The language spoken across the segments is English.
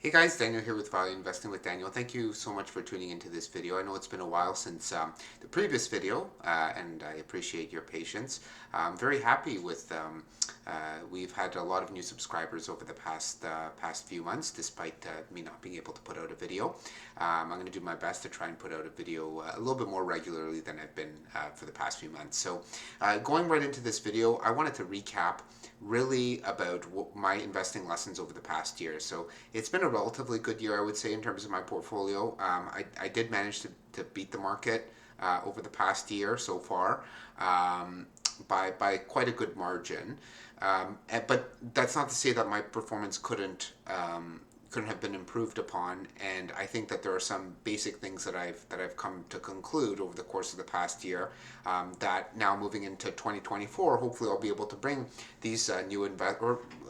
Hey guys, Daniel here with Value Investing with Daniel. Thank you so much for tuning into this video. I know it's been a while since the previous video, and I appreciate your patience. I'm very happy with. We've had a lot of new subscribers over the past few months, despite me not being able to put out a video. I'm going to do my best to try and put out a video a little bit more regularly than I've been for the past few months. So, going right into this video, I wanted to recap really about my investing lessons over the past year. So it's been a relatively good year, I would say, in terms of my portfolio. I did manage to beat the market over the past year so far by quite a good margin. But that's not to say that my performance couldn't have been improved upon, and I think that there are some basic things that I've come to conclude over the course of the past year, that now moving into 2024, hopefully I'll be able to bring these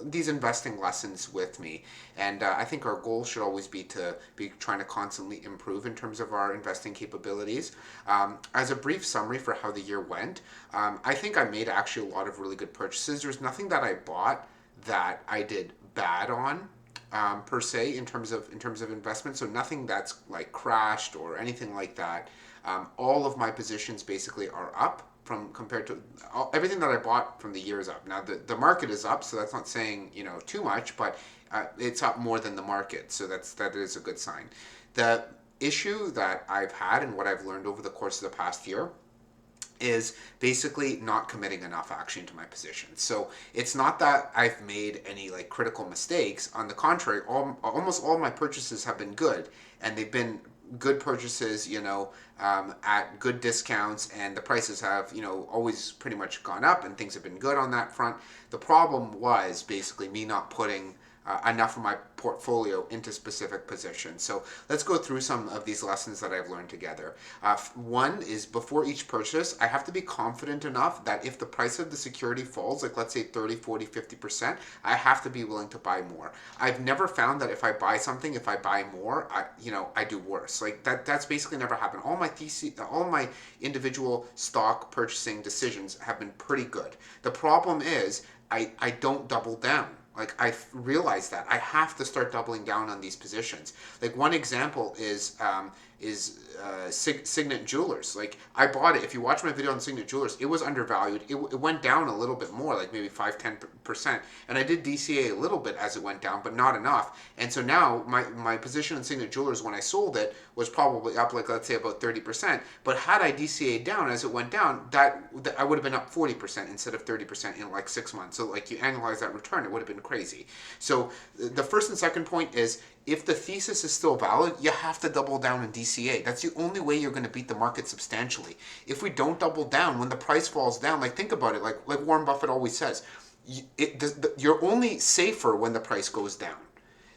these investing lessons with me. And I think our goal should always be to be trying to constantly improve in terms of our investing capabilities. As a brief summary for how the year went, I think I made actually a lot of really good purchases. There's nothing that I bought that I did bad on, per se, in terms of investment. So nothing that's like crashed or anything like that. All of my positions basically are up from compared to everything that I bought from the year is up. Now the market is up, so that's not saying too much, but it's up more than the market. So that is a good sign. The issue that I've had and what I've learned over the course of the past year is basically not committing enough action to my positions. So it's not that I've made any like critical mistakes. On the contrary, almost all my purchases have been good, and they've been good purchases, at good discounts, and the prices have, always pretty much gone up, and things have been good on that front. The problem was basically me not putting enough of my portfolio into specific positions. So let's go through some of these lessons that I've learned together. One is, before each purchase, I have to be confident enough that if the price of the security falls, like let's say 30, 40, 50%, I have to be willing to buy more. I've never found that if I buy something, if I buy more, I do worse. Like that's basically never happened. All my individual stock purchasing decisions have been pretty good. The problem is I don't double down. Like, I realized that I have to start doubling down on these positions. Like, one example is Signet Jewelers. Like, I bought it. If you watch my video on Signet Jewelers, it was undervalued. It went down a little bit more, like maybe 5-10%. And I did DCA a little bit as it went down, but not enough. And so now my position in Signet Jewelers when I sold it was probably up, like, let's say about 30%. But had I DCA'd down as it went down, that I would have been up 40% instead of 30% in like 6 months. So like, you annualize that return, it would have been crazy. So the first and second point is, if the thesis is still valid, you have to double down in DCA. That's the only way you're going to beat the market substantially. If we don't double down, when the price falls down, like, think about it, like Warren Buffett always says, you're only safer when the price goes down.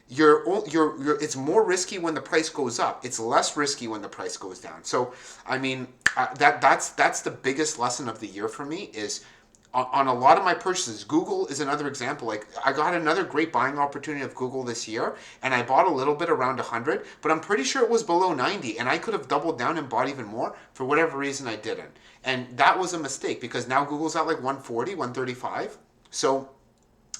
It's more risky when the price goes up. It's less risky when the price goes down. So, I mean, that's the biggest lesson of the year for me, is on a lot of my purchases. Google is another example. Like, I got another great buying opportunity of Google this year, and I bought a little bit around 100, but I'm pretty sure it was below 90, and I could have doubled down and bought even more. For whatever reason, I didn't. And that was a mistake, because now Google's at like 140, 135. So,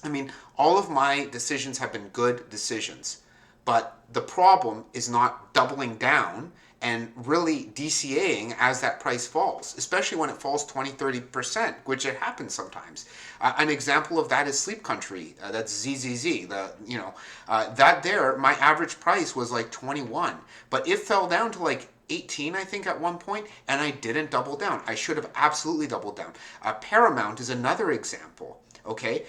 I mean, all of my decisions have been good decisions, but the problem is not doubling down and really DCAing as that price falls, especially when it falls 20, 30%, which it happens sometimes. An example of that is Sleep Country. That's ZZZ. That there, my average price was like 21, but it fell down to like 18, I think, at one point, and I didn't double down. I should have absolutely doubled down. Paramount is another example. Okay,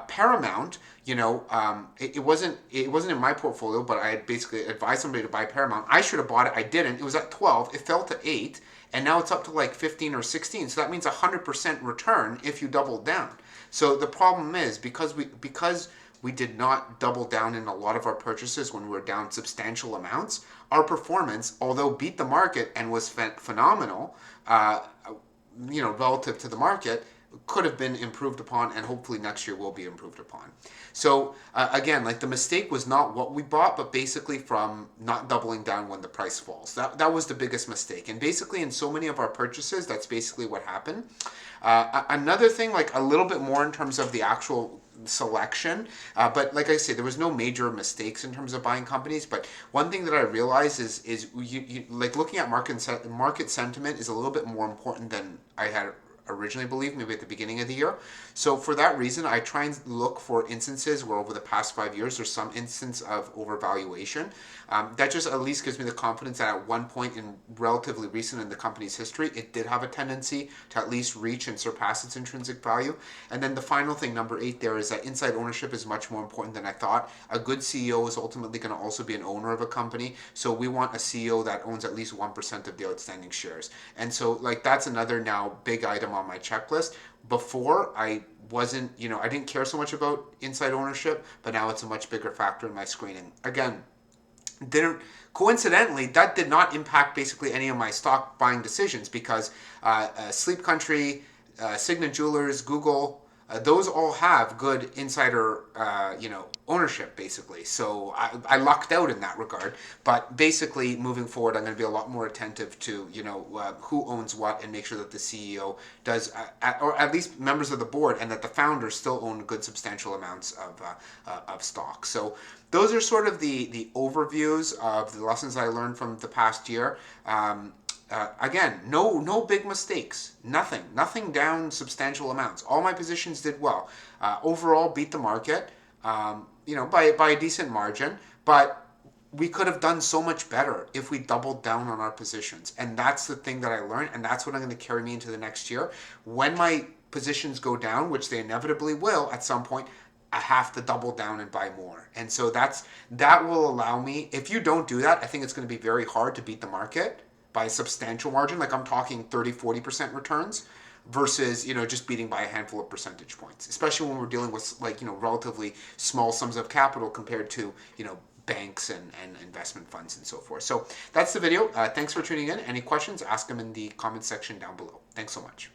Paramount, it wasn't in my portfolio, but I had basically advised somebody to buy Paramount. I should have bought it. I didn't. It was at 12. It fell to 8, and now it's up to like 15 or 16. So that means 100% return if you double down. So the problem is, because we did not double down in a lot of our purchases when we were down substantial amounts, our performance, although beat the market and was phenomenal, relative to the market, could have been improved upon, and hopefully next year will be improved upon. So again, like, the mistake was not what we bought, but basically from not doubling down when the price falls. That was the biggest mistake. And basically in so many of our purchases, that's basically what happened. Another thing, like a little bit more in terms of the actual selection. But like I say, there was no major mistakes in terms of buying companies. But one thing that I realized is like looking at market sentiment is a little bit more important than I had originally believed, maybe at the beginning of the year. So for that reason, I try and look for instances where over the past 5 years, there's some instance of overvaluation. That just at least gives me the confidence that at one point in relatively recent in the company's history, it did have a tendency to at least reach and surpass its intrinsic value. And then the final thing, number 8, there is that inside ownership is much more important than I thought. A good CEO is ultimately going to also be an owner of a company. So we want a CEO that owns at least 1% of the outstanding shares. And so like that's another now big item on my checklist. Before I wasn't, I didn't care so much about inside ownership, but now it's a much bigger factor in my screening. Again, didn't coincidentally that did not impact basically any of my stock buying decisions because Sleep Country, Signet Jewelers, Google, those all have good insider ownership basically. So I lucked out in that regard. But basically moving forward, I'm going to be a lot more attentive to who owns what and make sure that the CEO does or at least members of the board and that the founders still own good substantial amounts of stock. So those are sort of the overviews of the lessons I learned from the past year. Again, no big mistakes. Nothing down substantial amounts. All my positions did well. Overall, beat the market, by a decent margin. But we could have done so much better if we doubled down on our positions. And that's the thing that I learned, and that's what I'm going to carry me into the next year. When my positions go down, which they inevitably will at some point, I have to double down and buy more. And so that will allow me, if you don't do that, I think it's going to be very hard to beat the market by a substantial margin. Like I'm talking 30-40% returns versus, just beating by a handful of percentage points, especially when we're dealing with relatively small sums of capital compared to, banks and investment funds and so forth. So that's the video. Thanks for tuning in. Any questions, ask them in the comment section down below. Thanks so much.